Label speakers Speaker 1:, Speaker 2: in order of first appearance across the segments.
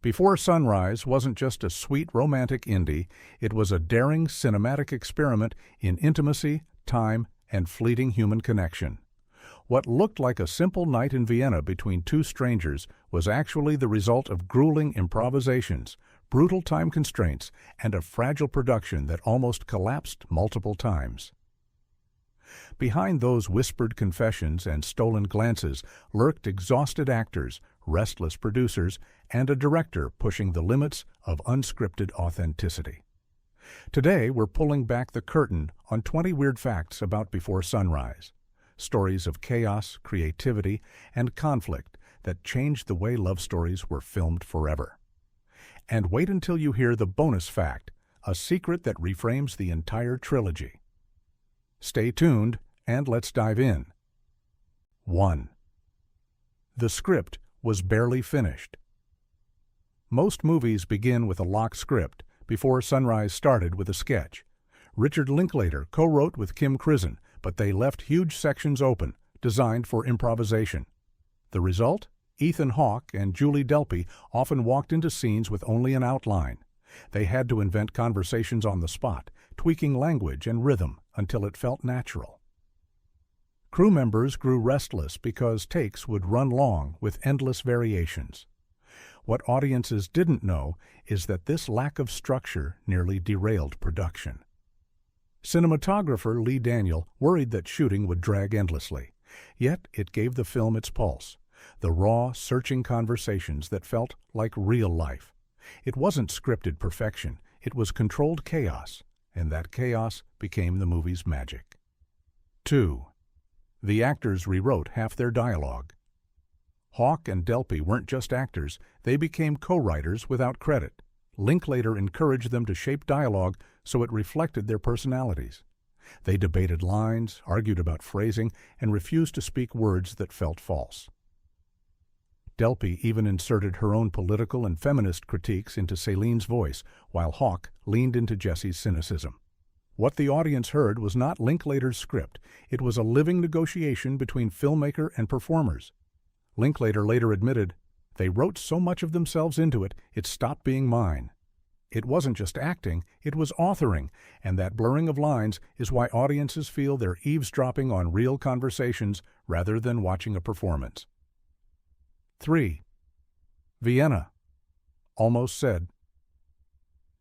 Speaker 1: Before Sunrise wasn't just a sweet romantic indie, it was a daring cinematic experiment in intimacy, time, and fleeting human connection. What looked like a simple night in Vienna between two strangers was actually the result of grueling improvisations, brutal time constraints, and a fragile production that almost collapsed multiple times. Behind those whispered confessions and stolen glances lurked exhausted actors, restless producers, and a director pushing the limits of unscripted authenticity. Today, we're pulling back the curtain on 20 weird facts about Before Sunrise. Stories of chaos, creativity, and conflict that changed the way love stories were filmed forever. And wait until you hear the bonus fact, a secret that reframes the entire trilogy. Stay tuned, and let's dive in. 1. The script was barely finished. Most movies begin with a locked script. Before Sunrise started with a sketch. Richard Linklater co-wrote with Kim Krizan, but they left huge sections open, designed for improvisation. The result? Ethan Hawke and Julie Delpy often walked into scenes with only an outline. They had to invent conversations on the spot, tweaking language and rhythm until it felt natural. Crew members grew restless because takes would run long with endless variations. What audiences didn't know is that this lack of structure nearly derailed production. Cinematographer Lee Daniel worried that shooting would drag endlessly, yet it gave the film its pulse, the raw, searching conversations that felt like real life. It wasn't scripted perfection, it was controlled chaos, and that chaos became the movie's magic. 2. The actors rewrote half their dialogue. Hawke and Delpy weren't just actors, they became co-writers without credit. Linklater encouraged them to shape dialogue so it reflected their personalities. They debated lines, argued about phrasing, and refused to speak words that felt false. Delpy even inserted her own political and feminist critiques into Céline's voice, while Hawke leaned into Jesse's cynicism. What the audience heard was not Linklater's script, it was a living negotiation between filmmaker and performers. Linklater later admitted, "They wrote so much of themselves into it, it stopped being mine." It wasn't just acting, it was authoring, and that blurring of lines is why audiences feel they're eavesdropping on real conversations rather than watching a performance. 3. Vienna. Almost said.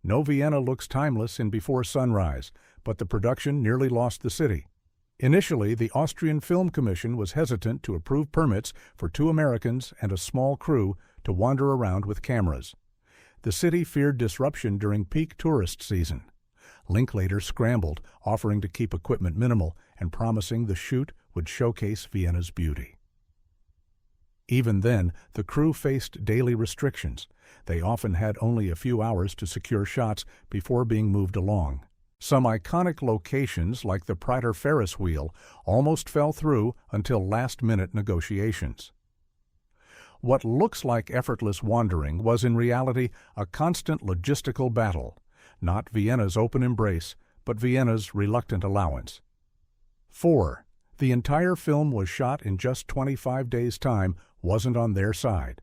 Speaker 1: No Vienna looks timeless in Before Sunrise, but the production nearly lost the city. Initially, the Austrian Film Commission was hesitant to approve permits for 2 Americans and a small crew to wander around with cameras. The city feared disruption during peak tourist season. Linklater scrambled, offering to keep equipment minimal and promising the shoot would showcase Vienna's beauty. Even then, the crew faced daily restrictions. They often had only a few hours to secure shots before being moved along. Some iconic locations, like the Prater Ferris wheel, almost fell through until last-minute negotiations. What looks like effortless wandering was in reality a constant logistical battle, not Vienna's open embrace, but Vienna's reluctant allowance. 4. The entire film was shot in just 25 days' time wasn't on their side.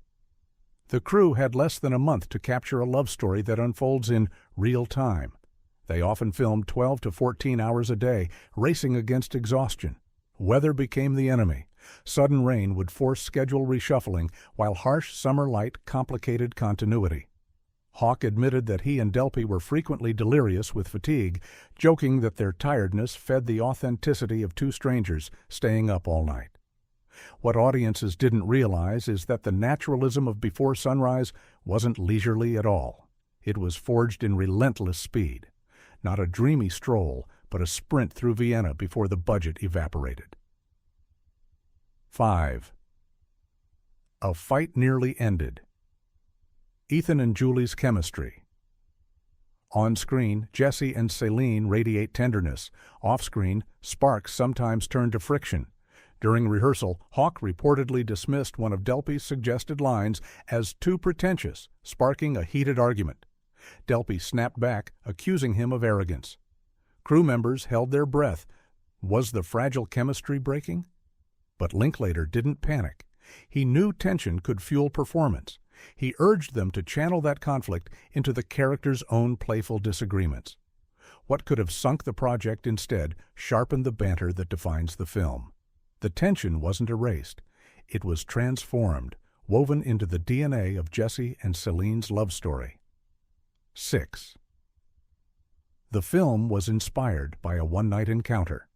Speaker 1: The crew had less than a month to capture a love story that unfolds in real time. They often filmed 12 to 14 hours a day, racing against exhaustion. Weather became the enemy. Sudden rain would force schedule reshuffling, while harsh summer light complicated continuity. Hawke admitted that he and Delpy were frequently delirious with fatigue, joking that their tiredness fed the authenticity of 2 strangers staying up all night. What audiences didn't realize is that the naturalism of Before Sunrise wasn't leisurely at all. It was forged in relentless speed. Not a dreamy stroll, but a sprint through Vienna before the budget evaporated. 5. A fight nearly ended. Ethan and Julie's chemistry. On screen, Jesse and Céline radiate tenderness. Off screen, sparks sometimes turn to friction. During rehearsal, Hawke reportedly dismissed one of Delpy's suggested lines as too pretentious, sparking a heated argument. Delpy snapped back, accusing him of arrogance. Crew members held their breath. Was the fragile chemistry breaking? But Linklater didn't panic. He knew tension could fuel performance. He urged them to channel that conflict into the characters' own playful disagreements. What could have sunk the project instead sharpened the banter that defines the film. The tension wasn't erased. It was transformed, woven into the DNA of Jesse and Céline's love story. 6. The film was inspired by a one-night encounter.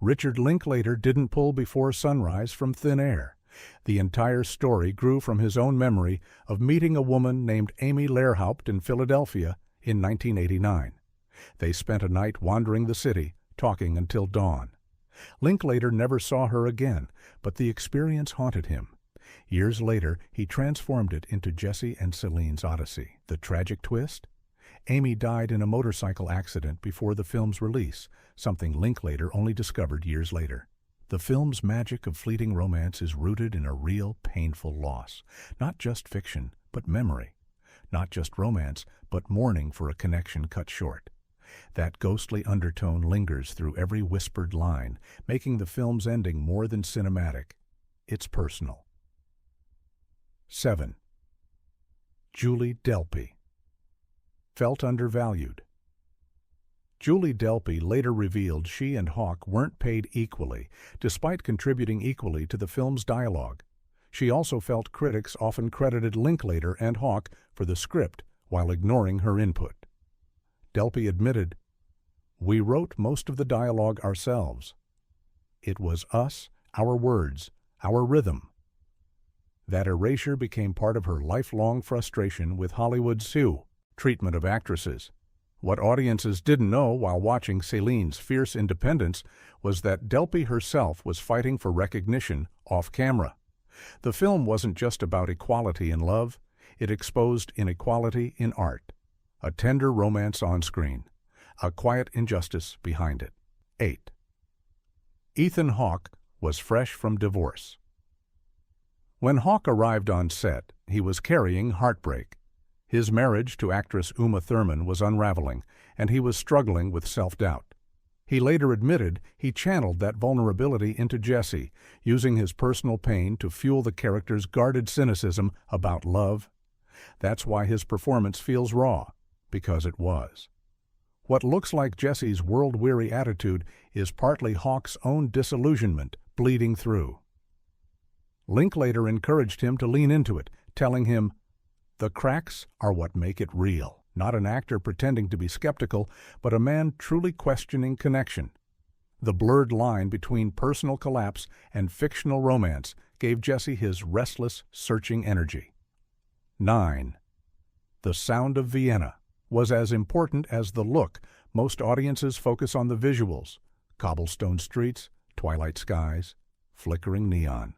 Speaker 1: Richard Linklater didn't pull Before Sunrise from thin air. The entire story grew from his own memory of meeting a woman named Amy Lehrhaupt in Philadelphia in 1989. They spent a night wandering the city, talking until dawn. Linklater never saw her again, but the experience haunted him. Years later, he transformed it into Jesse and Céline's Odyssey. The tragic twist? Amy died in a motorcycle accident before the film's release, something Linklater only discovered years later. The film's magic of fleeting romance is rooted in a real, painful loss. Not just fiction, but memory. Not just romance, but mourning for a connection cut short. That ghostly undertone lingers through every whispered line, making the film's ending more than cinematic. It's personal. 7. Julie Delpy. Felt undervalued. Julie Delpy later revealed she and Hawke weren't paid equally, despite contributing equally to the film's dialogue. She also felt critics often credited Linklater and Hawke for the script while ignoring her input. Delpy admitted, "We wrote most of the dialogue ourselves. It was us, our words, our rhythm." That erasure became part of her lifelong frustration with Hollywood's treatment of actresses. What audiences didn't know while watching Céline's fierce independence was that Delpy herself was fighting for recognition off-camera. The film wasn't just about equality in love, it exposed inequality in art. A tender romance on screen, a quiet injustice behind it. 8. Ethan Hawke was fresh from divorce. When Hawke arrived on set, he was carrying heartbreak. His marriage to actress Uma Thurman was unraveling, and he was struggling with self-doubt. He later admitted he channeled that vulnerability into Jesse, using his personal pain to fuel the character's guarded cynicism about love. That's why his performance feels raw, because it was. What looks like Jesse's world-weary attitude is partly Hawke's own disillusionment bleeding through. Linklater encouraged him to lean into it, telling him, "The cracks are what make it real." Not an actor pretending to be skeptical, but a man truly questioning connection. The blurred line between personal collapse and fictional romance gave Jesse his restless, searching energy. 9. The Sound of Vienna was as important as the look. Most audiences focus on the visuals: cobblestone streets, twilight skies, flickering neon.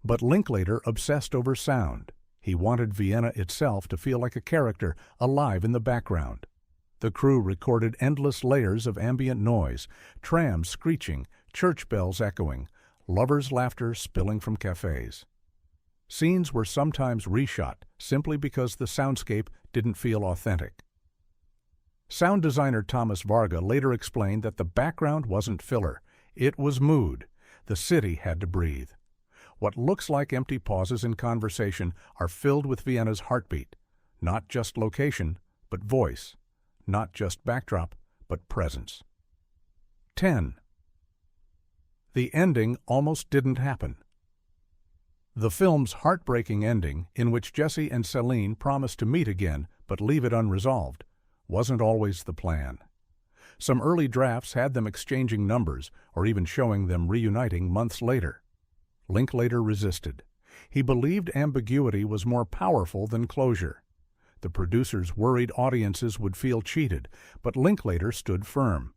Speaker 1: But Linklater obsessed over sound. He wanted Vienna itself to feel like a character, alive in the background. The crew recorded endless layers of ambient noise, trams screeching, church bells echoing, lovers' laughter spilling from cafes. Scenes were sometimes reshot simply because the soundscape didn't feel authentic. Sound designer Thomas Varga later explained that the background wasn't filler, it was mood. The city had to breathe. What looks like empty pauses in conversation are filled with Vienna's heartbeat. Not just location, but voice. Not just backdrop, but presence. 10. The ending almost didn't happen. The film's heartbreaking ending, in which Jesse and Céline promise to meet again but leave it unresolved, wasn't always the plan. Some early drafts had them exchanging numbers or even showing them reuniting months later. Linklater resisted. He believed ambiguity was more powerful than closure. The producers worried audiences would feel cheated, but Linklater stood firm.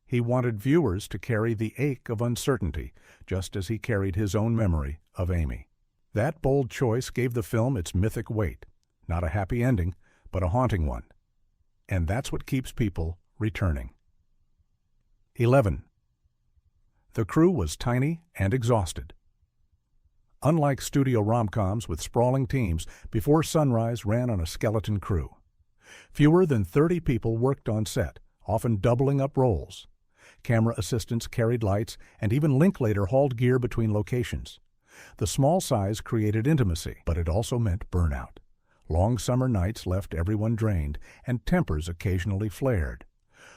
Speaker 1: He wanted viewers to carry the ache of uncertainty, just as he carried his own memory of Amy. That bold choice gave the film its mythic weight. Not a happy ending, but a haunting one. And that's what keeps people returning. 11. The crew was tiny and exhausted. Unlike studio rom-coms with sprawling teams, Before Sunrise ran on a skeleton crew. Fewer than 30 people worked on set, often doubling up roles. Camera assistants carried lights, and even Linklater hauled gear between locations. The small size created intimacy, but it also meant burnout. Long summer nights left everyone drained, and tempers occasionally flared.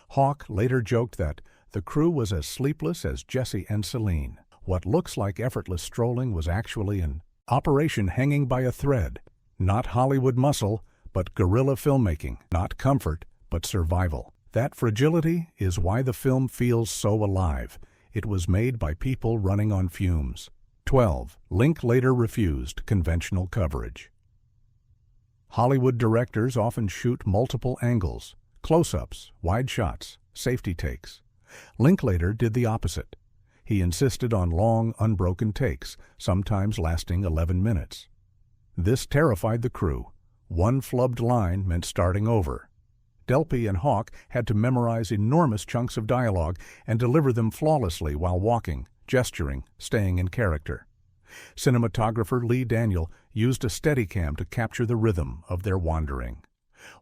Speaker 1: Hawke later joked that the crew was as sleepless as Jesse and Céline. What looks like effortless strolling was actually an operation hanging by a thread. Not Hollywood muscle, but guerrilla filmmaking. Not comfort, but survival. That fragility is why the film feels so alive. It was made by people running on fumes. 12. Linklater refused conventional coverage. Hollywood directors often shoot multiple angles, close-ups, wide shots, safety takes. Linklater did the opposite. He insisted on long, unbroken takes, sometimes lasting 11 minutes. This terrified the crew. One flubbed line meant starting over. Delpy and Hawke had to memorize enormous chunks of dialogue and deliver them flawlessly while walking, gesturing, staying in character. Cinematographer Lee Daniel used a Steadicam to capture the rhythm of their wandering.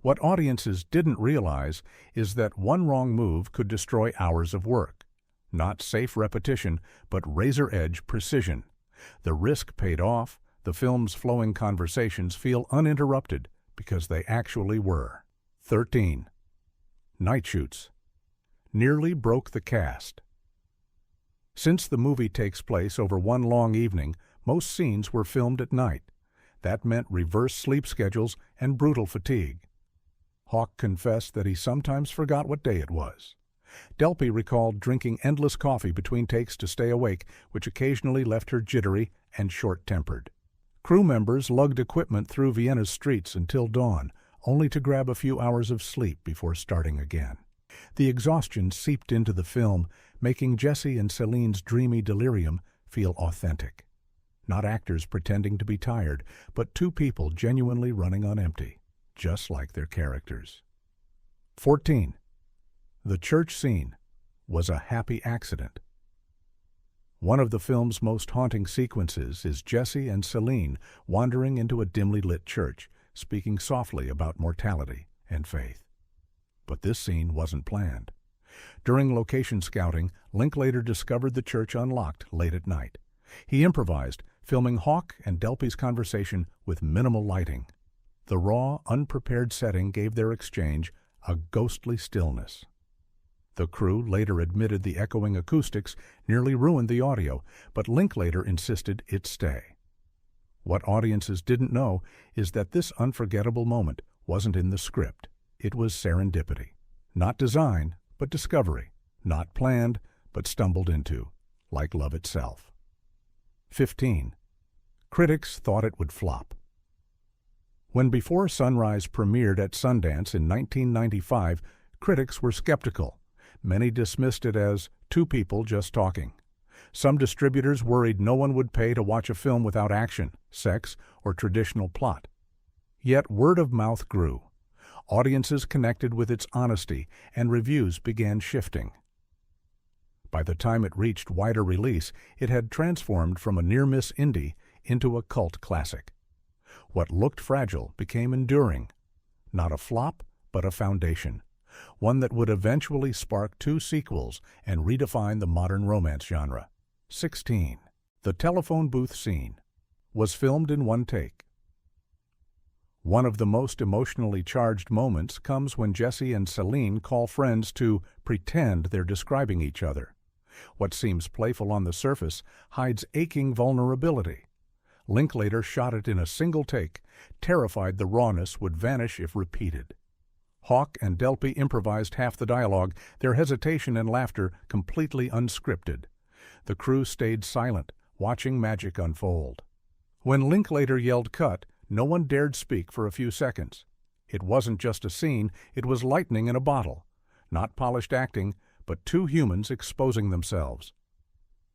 Speaker 1: What audiences didn't realize is that one wrong move could destroy hours of work. Not safe repetition, but razor-edge precision. The risk paid off. The film's flowing conversations feel uninterrupted because they actually were. 13. Night shoots. Nearly broke the cast. Since the movie takes place over one long evening, most scenes were filmed at night. That meant reverse sleep schedules and brutal fatigue. Hawke confessed that he sometimes forgot what day it was. Delpy recalled drinking endless coffee between takes to stay awake, which occasionally left her jittery and short-tempered. Crew members lugged equipment through Vienna's streets until dawn, only to grab a few hours of sleep before starting again. The exhaustion seeped into the film, making Jesse and Céline's dreamy delirium feel authentic. Not actors pretending to be tired, but two people genuinely running on empty, just like their characters. 14. The church scene was a happy accident. One of the film's most haunting sequences is Jesse and Céline wandering into a dimly lit church, speaking softly about mortality and faith. But this scene wasn't planned. During location scouting, Linklater discovered the church unlocked late at night. He improvised, filming Hawke and Delpy's conversation with minimal lighting. The raw, unprepared setting gave their exchange a ghostly stillness. The crew later admitted the echoing acoustics nearly ruined the audio, but Linklater insisted it stay. What audiences didn't know is that this unforgettable moment wasn't in the script. It was serendipity. Not design, but discovery. Not planned, but stumbled into, like love itself. 15. Critics thought it would flop. When Before Sunrise premiered at Sundance in 1995, critics were skeptical. Many dismissed it as two people just talking. Some distributors worried no one would pay to watch a film without action, sex, or traditional plot. Yet word of mouth grew. Audiences connected with its honesty, and reviews began shifting. By the time it reached wider release, it had transformed from a near-miss indie into a cult classic. What looked fragile became enduring. Not a flop, but a foundation. One that would eventually spark 2 sequels and redefine the modern romance genre. 16. The telephone booth scene was filmed in one take. One of the most emotionally charged moments comes when Jesse and Céline call friends to pretend they're describing each other. What seems playful on the surface hides aching vulnerability. Linklater shot it in a single take, terrified the rawness would vanish if repeated. Hawke and Delpy improvised half the dialogue, their hesitation and laughter completely unscripted. The crew stayed silent, watching magic unfold. When Linklater yelled cut, no one dared speak for a few seconds. It wasn't just a scene, it was lightning in a bottle. Not polished acting, but 2 humans exposing themselves.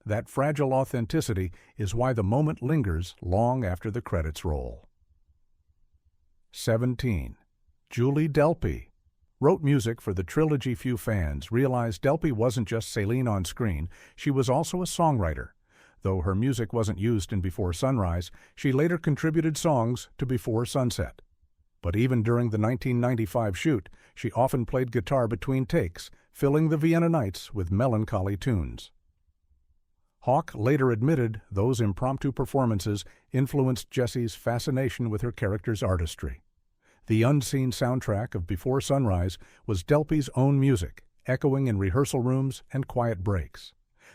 Speaker 1: That fragile authenticity is why the moment lingers long after the credits roll. 17. Julie Delpy wrote music for the Trilogy. Few fans realized Delpy wasn't just Céline on screen, she was also a songwriter. Though her music wasn't used in Before Sunrise, she later contributed songs to Before Sunset. But even during the 1995 shoot, she often played guitar between takes, filling the Vienna nights with melancholy tunes. Hawke later admitted those impromptu performances influenced Jesse's fascination with her character's artistry. The unseen soundtrack of Before Sunrise was Delpy's own music, echoing in rehearsal rooms and quiet breaks.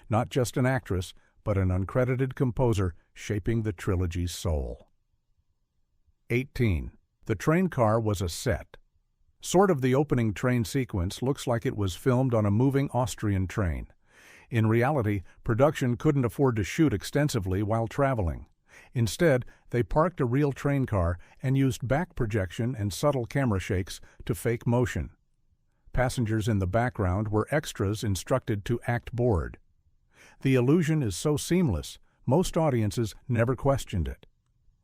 Speaker 1: Not just an actress, but an uncredited composer shaping the trilogy's soul. 18. The train car was a set. Sort of the opening train sequence looks like it was filmed on a moving Austrian train. In reality, production couldn't afford to shoot extensively while traveling. Instead, they parked a real train car and used back projection and subtle camera shakes to fake motion. Passengers in the background were extras instructed to act bored. The illusion is so seamless, most audiences never questioned it.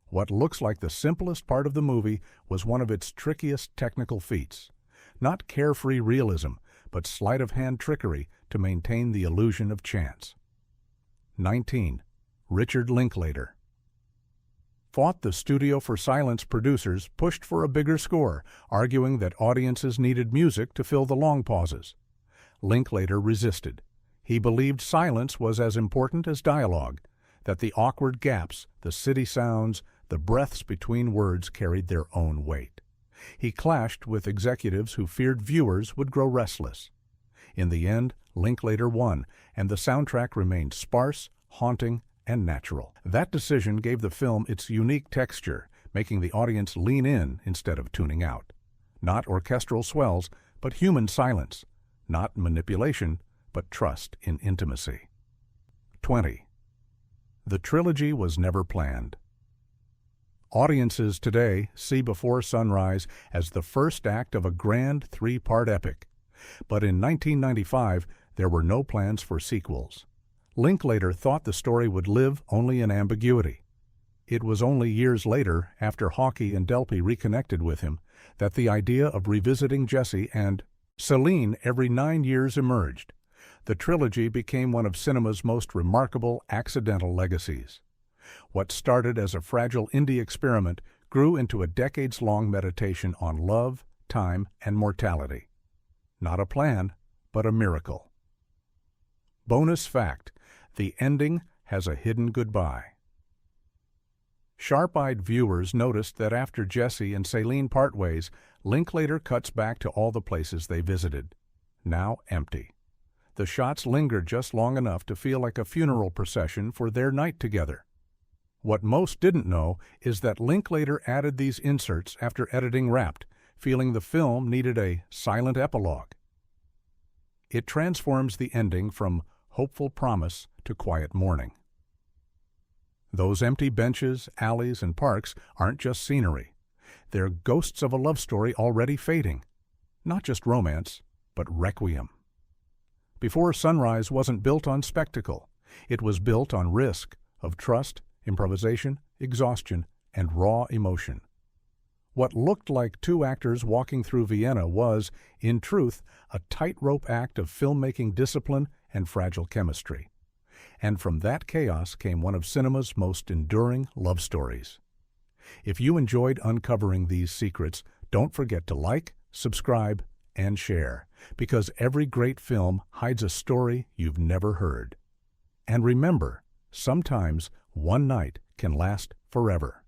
Speaker 1: What looks like the simplest part of the movie was one of its trickiest technical feats. Not carefree realism, but sleight-of-hand trickery to maintain the illusion of chance. 19. Richard Linklater. Fought the Studio for Silence producers pushed for a bigger score, arguing that audiences needed music to fill the long pauses. Linklater resisted. He believed silence was as important as dialogue, that the awkward gaps, the city sounds, the breaths between words carried their own weight. He clashed with executives who feared viewers would grow restless. In the end, Linklater won, and the soundtrack remained sparse, haunting, and natural. That decision gave the film its unique texture, making the audience lean in instead of tuning out. Not orchestral swells, but human silence. Not manipulation, but trust in intimacy. 20. The trilogy was never planned. Audiences today see Before Sunrise as the first act of a grand three-part epic. But in 1995, there were no plans for sequels. Linklater thought the story would live only in ambiguity. It was only years later, after Hawke and Delpy reconnected with him, that the idea of revisiting Jesse and Céline every 9 years emerged. The trilogy became one of cinema's most remarkable accidental legacies. What started as a fragile indie experiment grew into a decades-long meditation on love, time, and mortality. Not a plan, but a miracle. Bonus fact: the ending has a hidden goodbye. Sharp-eyed viewers noticed that after Jesse and Céline part ways, Linklater cuts back to all the places they visited, now empty. The shots lingered just long enough to feel like a funeral procession for their night together. What most didn't know is that Linklater added these inserts after editing wrapped, feeling the film needed a silent epilogue. It transforms the ending from hopeful promise to quiet mourning. Those empty benches, alleys, and parks aren't just scenery. They're ghosts of a love story already fading. Not just romance, but requiem. Before Sunrise wasn't built on spectacle. It was built on risk, of trust, improvisation, exhaustion, and raw emotion. What looked like two actors walking through Vienna was, in truth, a tightrope act of filmmaking discipline and fragile chemistry. And from that chaos came one of cinema's most enduring love stories. If you enjoyed uncovering these secrets, don't forget to like, subscribe, and share, because every great film hides a story you've never heard. And remember, sometimes one night can last forever.